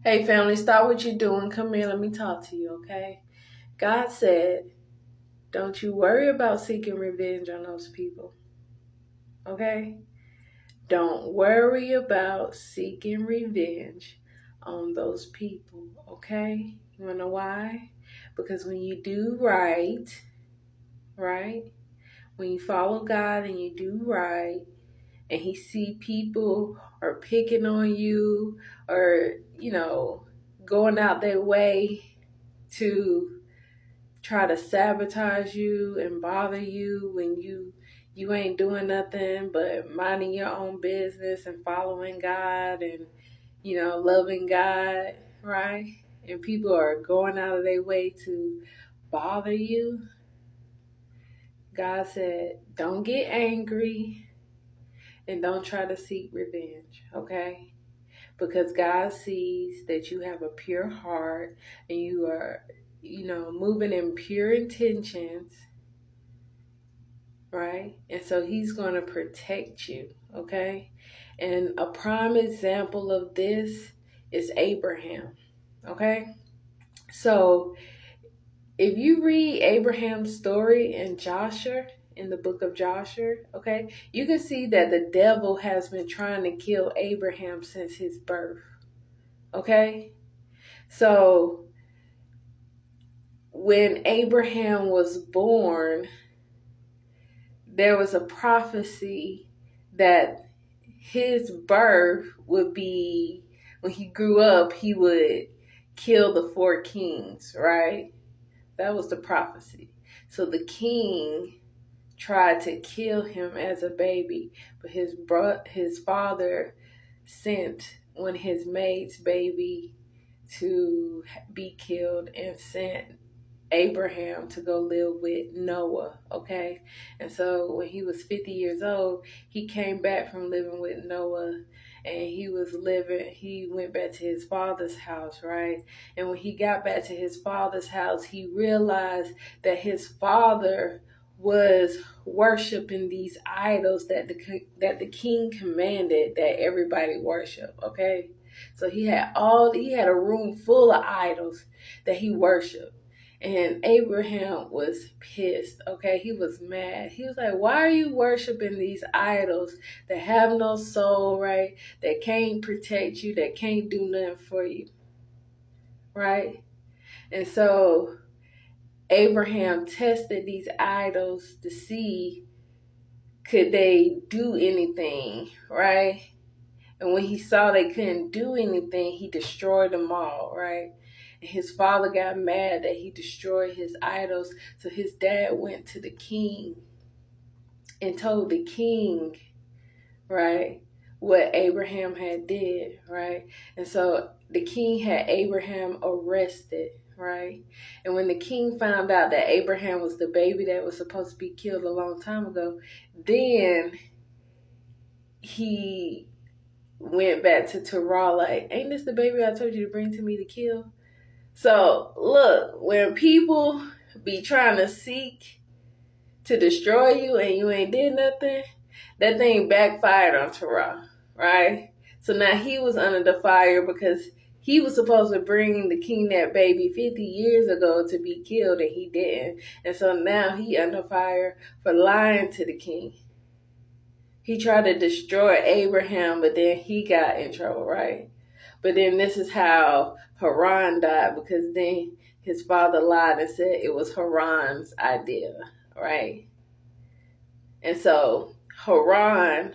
Hey, family, stop what you're doing. Come here, let me talk to you, okay? God said, don't you worry about seeking revenge on those people, okay? Don't worry about seeking revenge on those people, okay? You wanna know why? Because when you do right? When you follow God and you do right, and He see people are picking on you or, going out their way to try to sabotage you and bother you when you ain't doing nothing but minding your own business and following God and loving God, right? And people are going out of their way to bother you. God said, don't get angry and don't try to seek revenge, okay? Because God sees that you have a pure heart and you are, moving in pure intentions, right? And so He's going to protect you, okay? And a prime example of this is Abraham, okay? So if you read Abraham's story in Joshua, in the book of Joshua, okay, you can see that the devil has been trying to kill Abraham since his birth, okay? So when Abraham was born, there was a prophecy that his birth would be, when he grew up, he would kill the four kings, right? That was the prophecy. So the king tried to kill him as a baby, but his father sent one of his maid's baby to be killed and sent Abraham to go live with Noah, okay? And so when he was 50 years old, he came back from living with Noah and he went back to his father's house, right? And when he got back to his father's house, he realized that his father was worshiping these idols that the king commanded that everybody worship, okay? So he had a room full of idols that he worshiped. And Abraham was pissed, okay? He was mad. He was like, why are you worshiping these idols that have no soul, right? That can't protect you, that can't do nothing for you, right? And so Abraham tested these idols to see could they do anything, right? And when he saw they couldn't do anything, he destroyed them all, right? And his father got mad that he destroyed his idols. So his dad went to the king and told the king, right, what Abraham had did, right? And so the king had Abraham arrested, right? And when the king found out that Abraham was the baby that was supposed to be killed a long time ago, then he went back to Terah like, ain't this the baby I told you to bring to me to kill? So look, when people be trying to seek to destroy you and you ain't did nothing, that thing backfired on Terah, right? So now he was under the fire because he was supposed to bring the king that baby 50 years ago to be killed and he didn't. And so now he under fire for lying to the king. He tried to destroy Abraham, but then he got in trouble, right? But then this is how Haran died, because then his father lied and said it was Haran's idea, right? And so Haran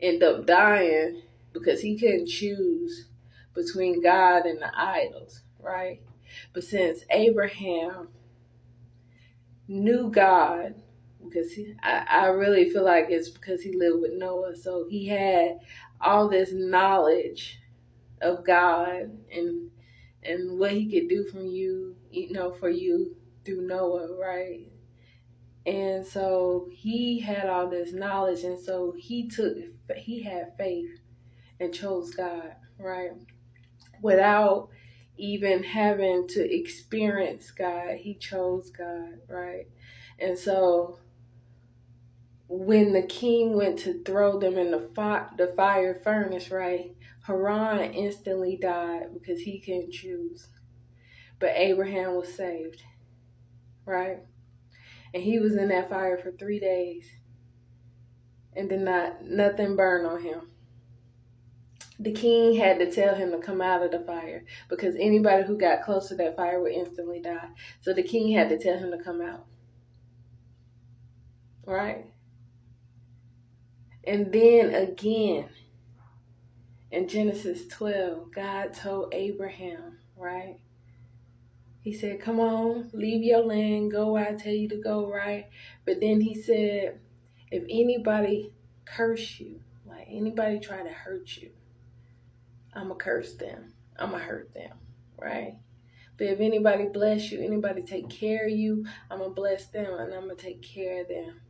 ended up dying because he couldn't choose between God and the idols, right? But since Abraham knew God, because I really feel like it's because he lived with Noah, so he had all this knowledge of God and what he could do from you, for you through Noah, right? And so he had all this knowledge, and so he had faith and chose God, right? Without even having to experience God, he chose God, right? And so when the king went to throw them in the fire furnace, right? Haran instantly died because he couldn't choose. But Abraham was saved, right? And he was in that fire for 3 days. And then nothing burned on him. The king had to tell him to come out of the fire because anybody who got close to that fire would instantly die. So the king had to tell him to come out. Right? And then again, in Genesis 12, God told Abraham, right? He said, come on, leave your land, go where I tell you to go, right? But then he said, if anybody curse you, like anybody try to hurt you, I'm going to curse them. I'm going to hurt them, right? But if anybody bless you, anybody take care of you, I'm going to bless them and I'm going to take care of them.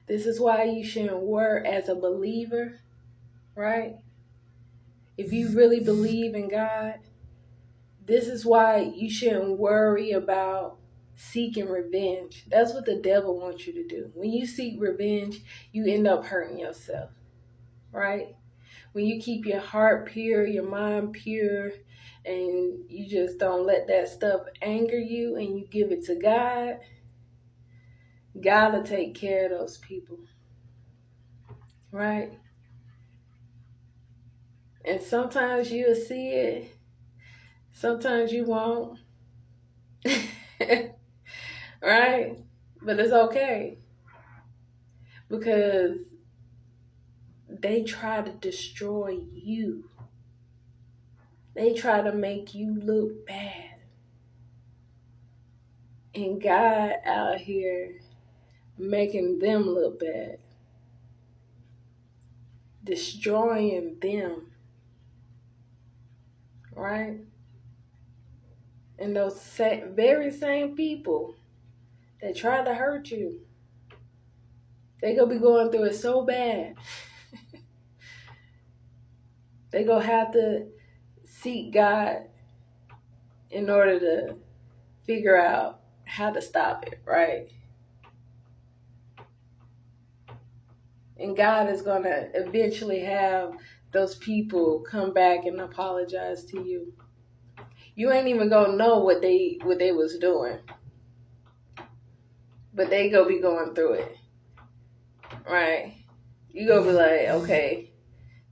This is why you shouldn't worry as a believer, right? If you really believe in God, this is why you shouldn't worry about seeking revenge. That's what the devil wants you to do. When you seek revenge, you end up hurting yourself, right? When you keep your heart pure, your mind pure, and you just don't let that stuff anger you and you give it to God, God will take care of those people, right? And sometimes you'll see it, sometimes you won't, right? But it's okay because they try to destroy you. They try to make you look bad. And God out here making them look bad. Destroying them. Right? And those very same people that try to hurt you, they gonna be going through it so bad. They gonna have to seek God in order to figure out how to stop it, right? And God is going to eventually have those people come back and apologize to you. You ain't even going to know what they was doing. But they going to be going through it. Right? You going to be like, okay,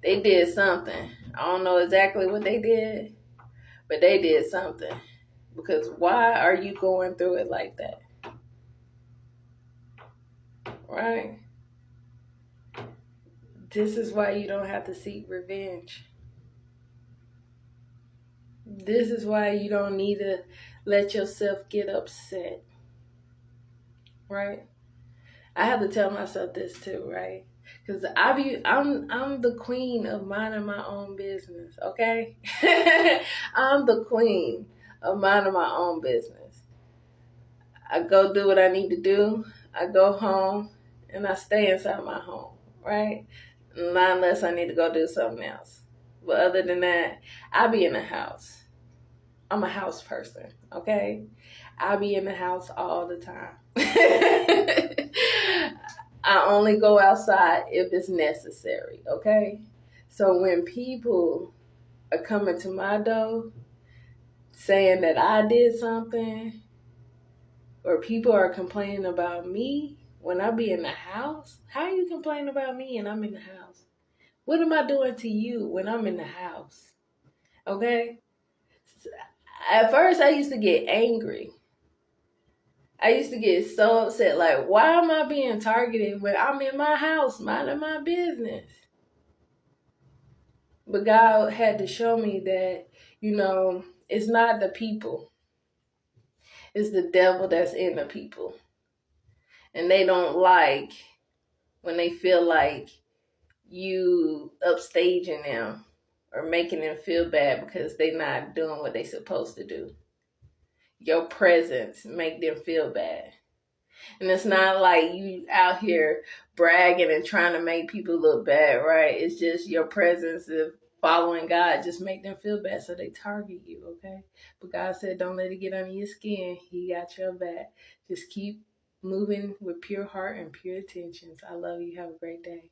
they did something. I don't know exactly what they did, but they did something. Because why are you going through it like that? Right? This is why you don't have to seek revenge. This is why you don't need to let yourself get upset. Right? I have to tell myself this too, right? Because I'm the queen of minding my own business, okay? I'm the queen of minding my own business. I go do what I need to do. I go home and I stay inside my home, right? Not unless I need to go do something else. But other than that, I be in the house. I'm a house person, okay? I be in the house all the time. I only go outside if it's necessary, okay? So when people are coming to my door saying that I did something, or people are complaining about me when I be in the house, how you complain about me and I'm in the house? What am I doing to you when I'm in the house? Okay? At first, I used to get angry. I used to get so upset, like, why am I being targeted when I'm in my house, minding my business? But God had to show me that, it's not the people. It's the devil that's in the people. And they don't like when they feel like you upstaging them or making them feel bad because they're not doing what they're supposed to do. Your presence make them feel bad. And it's not like you out here bragging and trying to make people look bad, right? It's just your presence of following God just make them feel bad, so they target you, okay? But God said, don't let it get under your skin. He got your back. Just keep moving with pure heart and pure intentions. I love you. Have a great day.